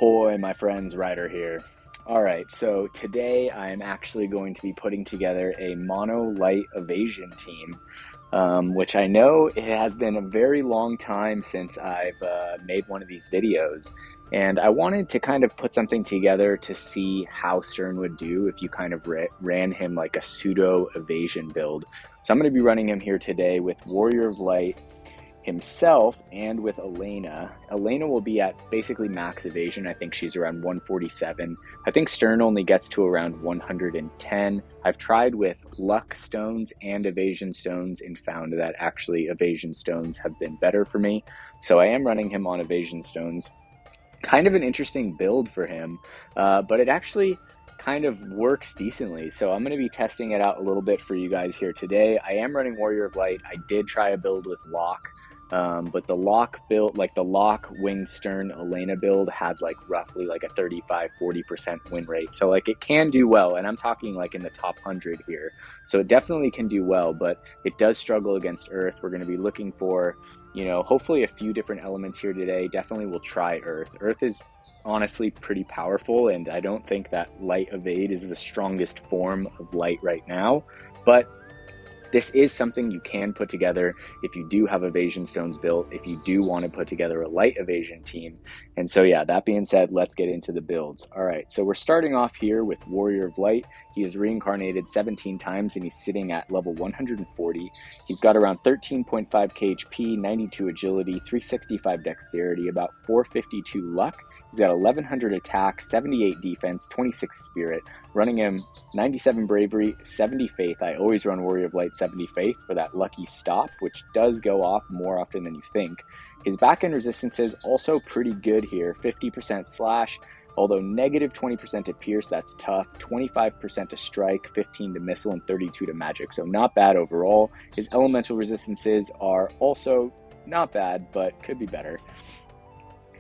Ahoy, my friends, Ryder here. Alright, so today I'm actually going to be putting together a mono Light Evasion team, which I know it has been a very long time since I've made one of these videos, and I wanted to kind of put something together to see how Stern would do if you kind of ran him like a pseudo evasion build. So I'm going to be running him here today with Warrior of Light himself and with Elena. Elena will be at basically max evasion. I think she's around 147. I think Stern only gets to around 110. I've tried with luck stones and evasion stones and found that actually evasion stones have been better for me. So I am running him on evasion stones. Kind of an interesting build for him, but it actually kind of works decently. So I'm going to be testing it out a little bit for you guys here today. I am running Warrior of Light. I did try a build with lock. But the lock build, like the lock Winged Sterne Elena build, had like roughly like a 35-40% win rate. So like it can do well, and I'm talking like in the top 100 here. So it definitely can do well, but it does struggle against Earth. We're going to be looking for, you know, hopefully a few different elements here today. Definitely will try Earth. Earth is honestly pretty powerful, and I don't think that Light Evade is the strongest form of Light right now, but this is something you can put together if you do have evasion stones built, if you do want to put together a light evasion team. And so yeah, that being said, let's get into the builds. All right, so we're starting off here with Warrior of Light. He is reincarnated 17 times and he's sitting at level 140. He's got around 13.5 HP, 92 agility, 365 dexterity, about 452 luck. He's got 1100 attack, 78 defense, 26 spirit, running him 97 bravery, 70 faith. I always run Warrior of Light 70 faith for that lucky stop, which does go off more often than you think. His back end resistance is also pretty good here, 50% slash, although negative 20% to pierce, that's tough, 25% to strike, 15 to missile, and 32 to magic, so not bad overall. His elemental resistances are also not bad, but could be better.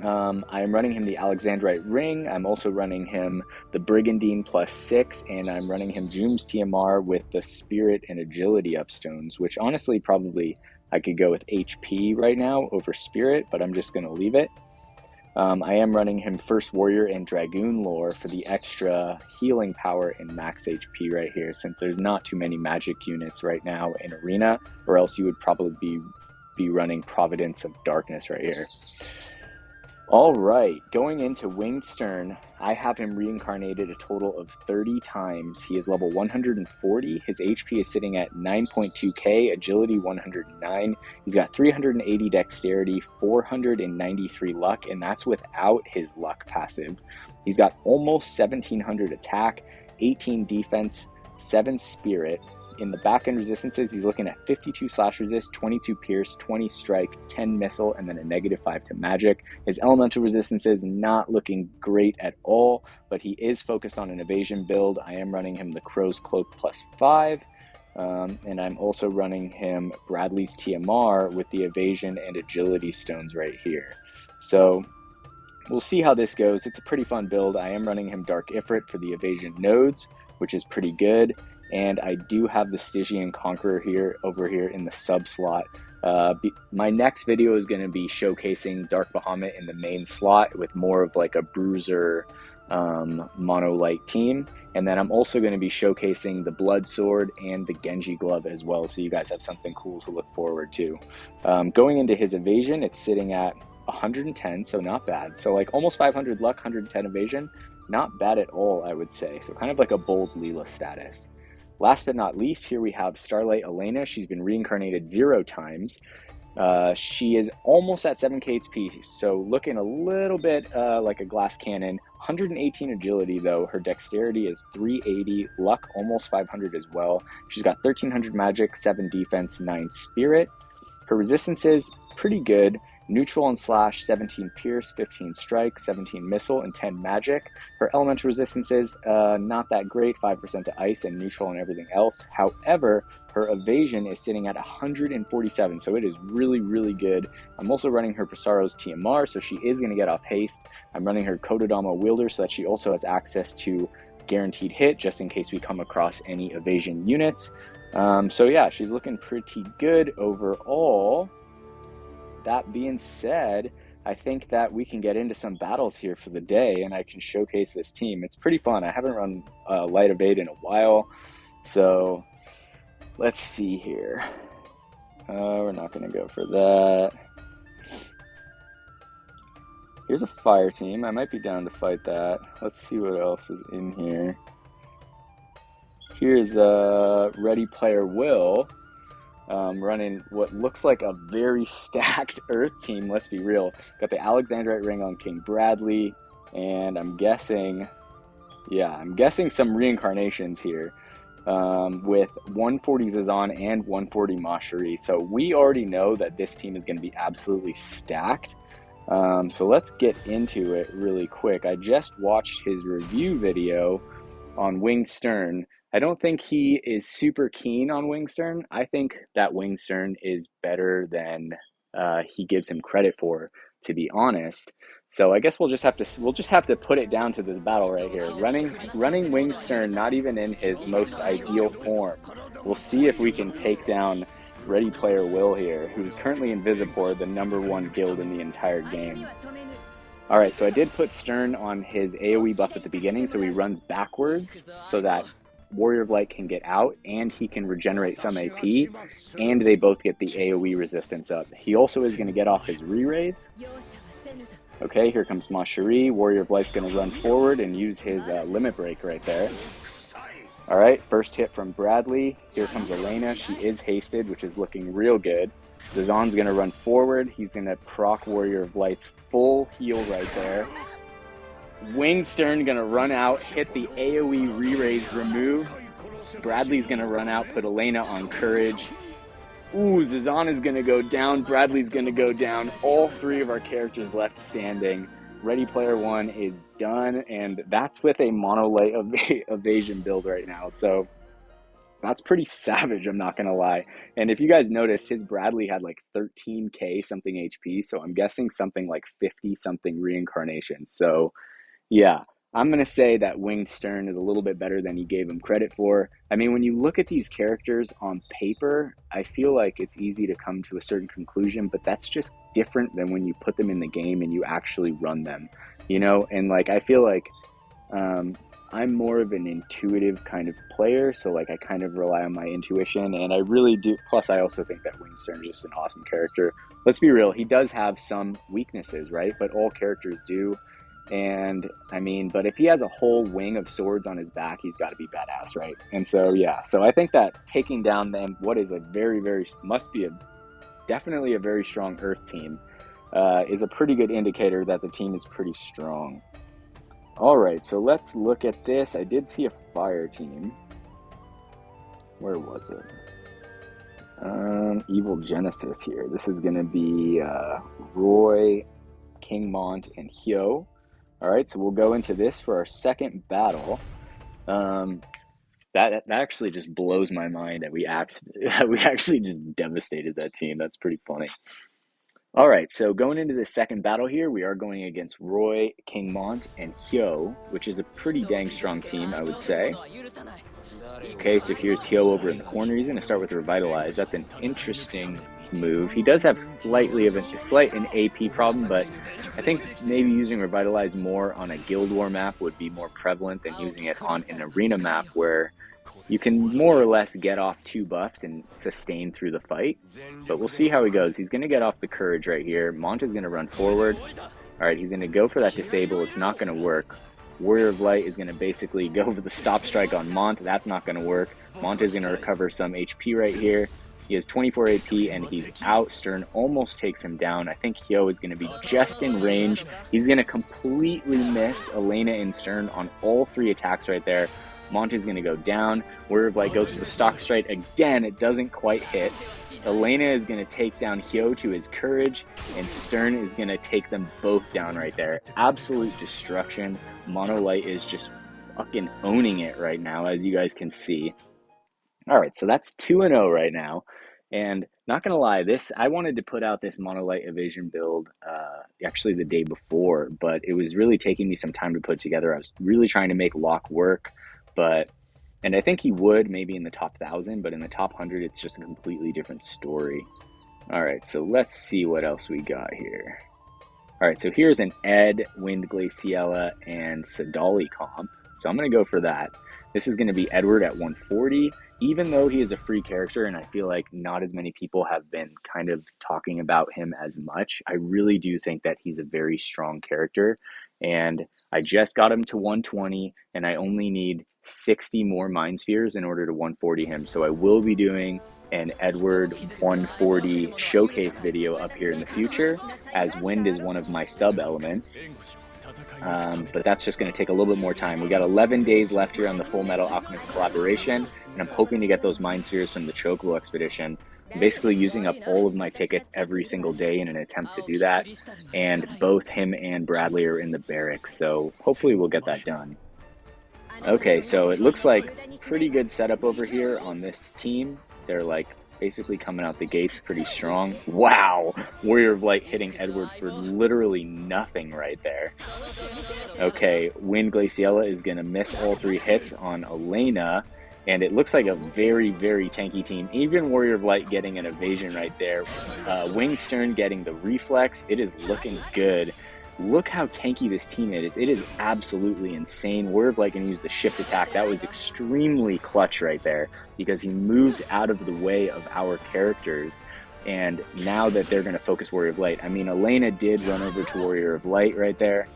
I am running him the Alexandrite Ring. I'm also running him the Brigandine +6, and I'm running him Zoom's TMR with the Spirit and Agility upstones, which honestly probably I could go with HP right now over Spirit, but I'm just going to leave it. I am running him First Warrior and Dragoon lore for the extra healing power and max HP right here, since there's not too many magic units right now in Arena, or else you would probably be running Providence of Darkness right here. All right, going into Winged Sterne, I have him reincarnated a total of 30 times. He is level 140. His HP is sitting at 9.2k, agility 109. He's got 380 dexterity, 493 luck, and that's without his luck passive. He's got almost 1700 attack, 18 defense, 7 spirit. In the back end resistances, he's looking at 52 slash resist, 22 pierce, 20 strike, 10 missile, and then a -5 to magic. His elemental resistance is not looking great at all, but he is focused on an evasion build. I am running him the Crow's Cloak +5, and I'm also running him Bradley's TMR with the evasion and agility stones right here. So we'll see how this goes. It's a pretty fun build. I am running him Dark Ifrit for the evasion nodes, which is pretty good. And I do have the Stygian Conqueror over here in the sub slot. My next video is going to be showcasing Dark Bahamut in the main slot with more of like a bruiser mono light team. And then I'm also going to be showcasing the Blood Sword and the Genji Glove as well, so you guys have something cool to look forward to. Going into his evasion, it's sitting at 110, so not bad. So like almost 500 luck, 110 evasion, not bad at all, I would say. So kind of like a bold Leela status. Last but not least, here we have Starlight Elena. She's been reincarnated 0 times. She is almost at 7k HP, so looking a little bit like a glass cannon. 118 agility though. Her dexterity is 380, luck almost 500 as well. She's got 1300 magic, 7 defense, 9 spirit. Her resistance is pretty good. Neutral and slash, 17 pierce, 15 strike, 17 missile, and 10 magic. Her elemental resistance is not that great, 5% to ice and neutral and everything else. However, her evasion is sitting at 147, so it is really, really good. I'm also running her Presaro's TMR, so she is going to get off haste. I'm running her Kododama Wielder so that she also has access to guaranteed hit, just in case we come across any evasion units. So yeah, she's looking pretty good overall. That being said, I think that we can get into some battles here for the day, and I can showcase this team. It's pretty fun. I haven't run Light Evade in a while, so let's see here. We're not going to go for that. Here's a fire team. I might be down to fight that. Let's see what else is in here. Here's ReadyPlayerWill, running what looks like a very stacked Earth team, let's be real. Got the Alexandrite ring on King Bradley, and I'm guessing some reincarnations here, with 140 Zazan and 140 MONASTERY. So we already know that this team is going to be absolutely stacked. So let's get into it really quick. I just watched his review video on Winged Sterne. I don't think he is super keen on Winged Sterne. I think that Winged Sterne is better than he gives him credit for, to be honest. So I guess we'll just have to put it down to this battle right here. Running Winged Sterne, not even in his most ideal form. We'll see if we can take down ReadyPlayerWill here, who's currently in Visipur, the #1 guild in the entire game. Alright, so I did put Sterne on his AoE buff at the beginning, so he runs backwards so that Warrior of Light can get out and he can regenerate some AP, and they both get the AoE resistance up. He also is going to get off his re-raise. Okay, here comes MONASTERY. Warrior of Light's going to run forward and use his limit break right there. Alright, first hit from Bradley. Here comes Elena. She is hasted, which is looking real good. Zazan's going to run forward. He's going to proc Warrior of Light's full heal right there. Winged Sterne going to run out, hit the AoE re-raise, remove. Bradley's going to run out, put Elena on courage. Ooh, Zazan is going to go down. Bradley's going to go down. All three of our characters left standing. Ready Player One is done, and that's with a mono Light Evasion build right now. So that's pretty savage, I'm not going to lie. And if you guys noticed, his Bradley had like 13k something HP, so I'm guessing something like 50 something reincarnations. So yeah, I'm going to say that Winged Sterne is a little bit better than he gave him credit for. I mean, when you look at these characters on paper, I feel like it's easy to come to a certain conclusion, but that's just different than when you put them in the game and you actually run them, you know? And like, I feel like I'm more of an intuitive kind of player, so like I kind of rely on my intuition, and I really do. Plus, I also think that Winged Sterne is just an awesome character. Let's be real, he does have some weaknesses, right? But all characters do. And I mean, but if he has a whole wing of swords on his back, he's got to be badass, right? And so yeah, so I think that taking down them, what is a definitely a very strong Earth team, is a pretty good indicator that the team is pretty strong. All right, so let's look at this. I did see a fire team. Where was it? Evilgenesis here. This is going to be Roy, King Mont, and Hyo. All right, so we'll go into this for our second battle. That actually just blows my mind that we actually just devastated that team. That's pretty funny. All right, so going into the second battle here, we are going against Roy, King Mont, and Hyo, which is a pretty dang strong team, I would say. Okay, so here's Hyo over in the corner. He's going to start with Revitalize. That's an interesting move. He does have slight an AP problem, but I think maybe using Revitalize more on a Guild War map would be more prevalent than using it on an arena map where you can more or less get off 2 buffs and sustain through the fight. But we'll see how he goes. He's going to get off the courage right here. Mont is going to run forward. All right, he's going to go for that disable. It's not going to work. Warrior of Light is going to basically go for the stop strike on Mont. That's not going to work. Mont is going to recover some HP right here. He has 24 AP and he's out. Sterne almost takes him down. I think Hyo is going to be just in range. He's going to completely miss Elena and Sterne on all 3 attacks right there. Mont is going to go down. Warrior of Light goes for the stock strike again. It doesn't quite hit. Elena is going to take down Hyo to his courage, and Sterne is going to take them both down right there. Absolute destruction. Mono Light is just fucking owning it right now, as you guys can see. All right, so that's 2-0 right now. And not going to lie, I wanted to put out this Mono Light Evasion build actually the day before, but it was really taking me some time to put together. I was really trying to make Locke work, and I think he would maybe in the top 1,000, but in the top 100, it's just a completely different story. All right, so let's see what else we got here. All right, so here's an Ed, Wind Glaciella, and Sadali comp. So I'm going to go for that. This is going to be Edward at 140. Even though he is a free character, and I feel like not as many people have been kind of talking about him as much, I really do think that he's a very strong character. And I just got him to 120, and I only need 60 more Mind Spheres in order to 140 him. So I will be doing an Edward 140 showcase video up here in the future, as Wind is one of my sub elements. But that's just going to take a little bit more time. We got 11 days left here on the Full Metal Alchemist collaboration, and I'm hoping to get those Mind Spheres from the Chocobo expedition. I'm basically using up all of my tickets every single day in an attempt to do that, and both him and Bradley are in the barracks, so hopefully we'll get that done. Okay, so it looks like pretty good setup over here on this team. They're like basically coming out the gates pretty strong. Wow! Warrior of Light hitting Edward for literally nothing right there. Okay, Wind Glaciella is going to miss all 3 hits on Elena, and it looks like a very, very tanky team. Even Warrior of Light getting an evasion right there. Winged Sterne getting the reflex. It is looking good. Look how tanky this team is. It is absolutely insane. Warrior of Light can use the shift attack. That was extremely clutch right there because he moved out of the way of our characters. And now that they're going to focus Warrior of Light, I mean, Elena did run over to Warrior of Light right there.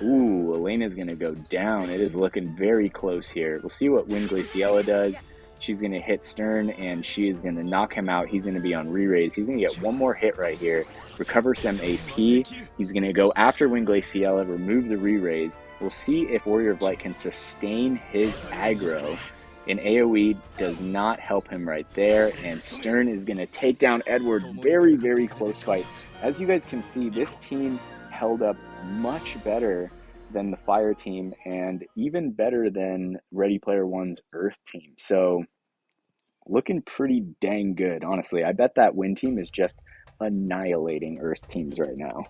Ooh, Elena's going to go down. It is looking very close here. We'll see what Wind Glaciella does. She's going to hit Sterne, and she is going to knock him out. He's going to be on re-raise. He's going to get one more hit right here, recover some AP. He's going to go after Wind Glaciella, remove the re-raise. We'll see if Warrior of Light can sustain his aggro. An AoE does not help him right there, and Sterne is going to take down Edward. Very, very close fight. As you guys can see, this team held up much better than the Fire team, and even better than Ready Player One's Earth team. So looking pretty dang good, honestly. I bet that Wind team is just annihilating Earth teams right now.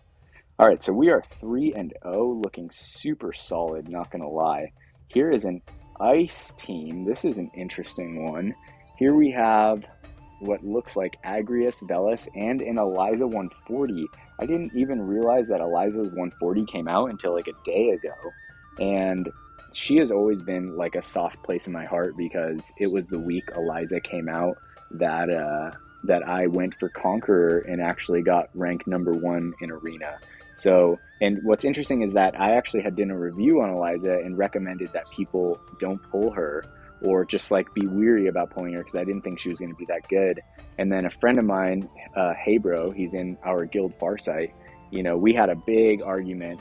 All right, so we are 3-0, looking super solid, not gonna lie. Here is an Ice team. This is an interesting one. Here we have what looks like Agrius, Velis, and an Eliza 140. I didn't even realize that Eliza's 140 came out until like a day ago. And she has always been like a soft place in my heart because it was the week Eliza came out that that I went for Conqueror and actually got ranked #1 in Arena. So, and what's interesting is that I actually had done a review on Eliza and recommended that people don't pull her or just like be weary about pulling her because I didn't think she was going to be that good. And then a friend of mine, hey bro, he's in our guild Farsight, you know, we had a big argument.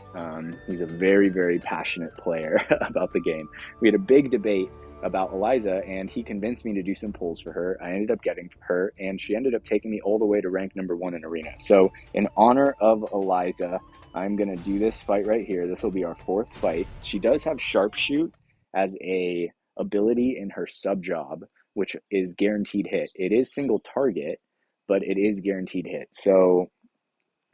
He's a very, very passionate player about the game. We had a big debate about Eliza, and he convinced me to do some pulls for her. I ended up getting her, and she ended up taking me all the way to rank #1 in Arena. So in honor of Eliza, I'm going to do this fight right here. This will be our 4th fight. She does have Sharpshoot as a ability in her sub job, which is guaranteed hit. It is single target, but it is guaranteed hit. So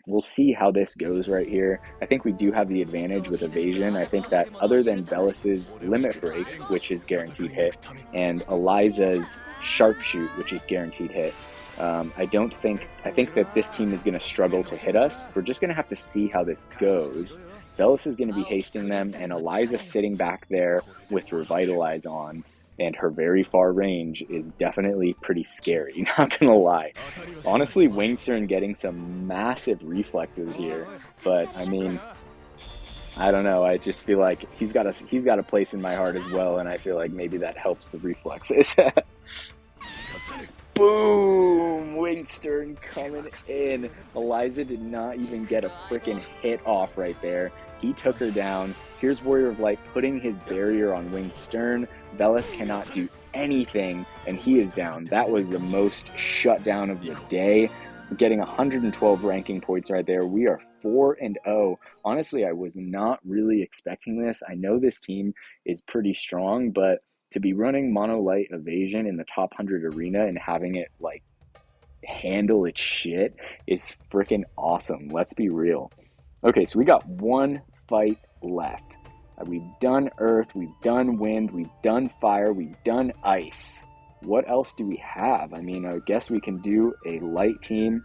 we'll see how this goes right here. I think we do have the advantage with evasion. I think that other than Velis's limit break, which is guaranteed hit, and Eliza's sharpshoot, which is guaranteed hit, I think that this team is going to struggle to hit us. We're just going to have to see how this goes. Velis is going to be hasting them, and Eliza sitting back there with Revitalize on, and her very far range is definitely pretty scary, not gonna lie. Honestly, Winged Sterne getting some massive reflexes here, but I mean, I don't know. I just feel like he's got a place in my heart as well, and I feel like maybe that helps the reflexes. Boom! Winged Sterne coming in. Eliza did not even get a freaking hit off right there. He took her down. Here's Warrior of Light putting his barrier on Winged Sterne. Velis cannot do anything, and he is down. That was the most shutdown of the day. We're getting 112 ranking points right there. We are 4-0. Honestly, I was not really expecting this. I know this team is pretty strong, but to be running Mono Light Evasion in the top 100 arena and having it like handle its shit is freaking awesome. Let's be real. Okay, so we got one fight left. We've done Earth, we've done Wind, we've done Fire, we've done Ice. What else do we have? I mean, I guess we can do a Light team.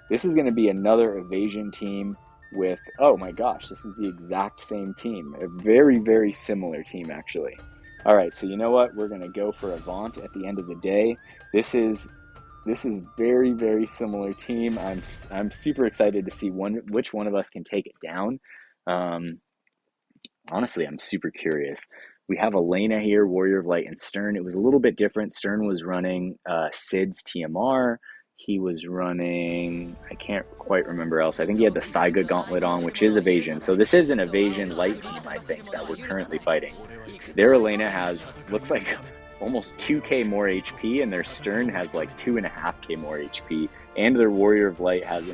This is going to be another Evasion team. with, oh my gosh, this is the exact same team. A very, very similar team, actually. All right, so you know what? We're going to go for Avant at the end of the day. This is very, very similar team. I'm super excited to see which one of us can take it down. Honestly, I'm super curious. We have Elena here, Warrior of Light, and Stern. It was a little bit different. Stern was running Sid's TMR. He was running, I can't quite remember else. I think he had the Saiga Gauntlet on, which is Evasion. So this is an Evasion light team, I think, that we're currently fighting. Their Elena has, looks like almost 2k more HP, and their Stern has like 2.5k more HP, and their Warrior of Light has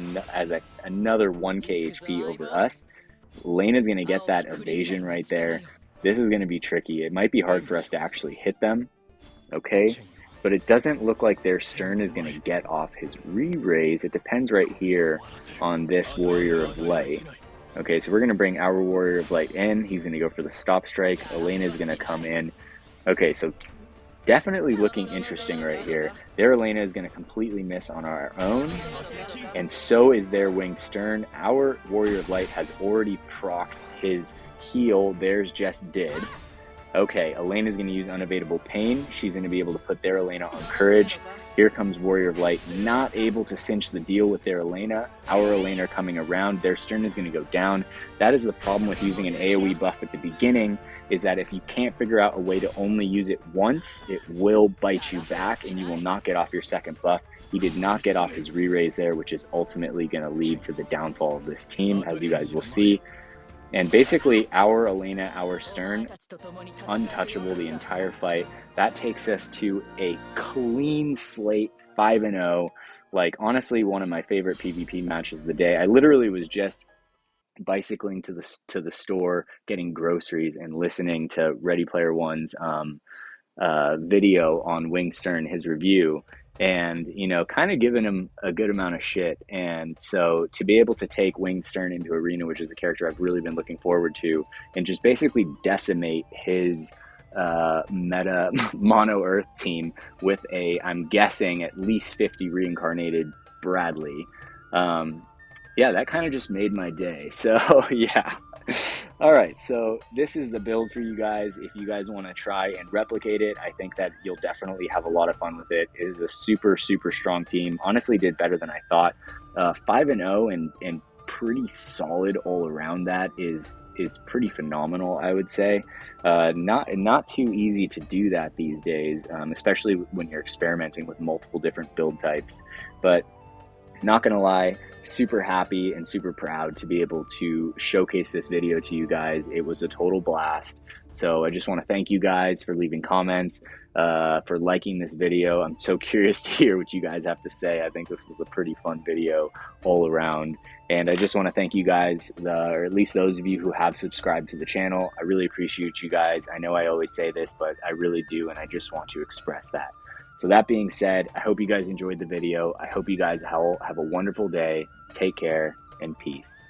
another 1k HP over us. Elena's going to get that evasion right there. This is going to be tricky. It might be hard for us to actually hit them, okay? But it doesn't look like their Stern is going to get off his re-raise. It depends right here on this Warrior of Light. Okay, so we're going to bring our Warrior of Light in. He's going to go for the stop strike. Elena's going to come in. Okay, so definitely looking interesting right here. Their Elena is going to completely miss on our own, and so is their Winged Sterne. Our Warrior of Light has already procced his heal. Theirs just did. Okay, Elena's going to use Unavailable Pain. She's going to be able to put their Elena on Courage. Here comes Warrior of Light, not able to cinch the deal with their Elena. Our Elena coming around. Their Stern is going to go down. That is the problem with using an AoE buff at the beginning, is that if you can't figure out a way to only use it once, it will bite you back and you will not get off your second buff. He did not get off his re-raise there, which is ultimately going to lead to the downfall of this team, as you guys will see. And basically, our Elena, our Stern, untouchable the entire fight. That takes us to a clean slate, 5-0. Like, honestly, one of my favorite PvP matches of the day. I literally was just bicycling to the store, getting groceries, and listening to Ready Player One's video on Winged Sterne, his review, and, you know, kind of giving him a good amount of shit. And so to be able to take Winged Sterne into Arena, which is a character I've really been looking forward to, and just basically decimate his meta mono earth team with a, I'm guessing, at least 50 reincarnated Bradley. Yeah, that kind of just made my day. So yeah. All right, so this is the build for you guys. If you guys want to try and replicate it, I think that you'll definitely have a lot of fun with it. It is a super, super strong team. Honestly, did better than I thought. 5-0 and pretty solid all around. That is pretty phenomenal, I would say. Not too easy to do that these days, especially when you're experimenting with multiple different build types. But not gonna lie, super happy and super proud to be able to showcase this video to you guys. It was a total blast. So I just want to thank you guys for leaving comments, for liking this video. I'm so curious to hear what you guys have to say. I think this was a pretty fun video all around. And I just want to thank you guys, or at least those of you who have subscribed to the channel. I really appreciate you guys. I know I always say this, but I really do, and I just want to express that. So that being said, I hope you guys enjoyed the video. I hope you guys have a wonderful day. Take care and peace.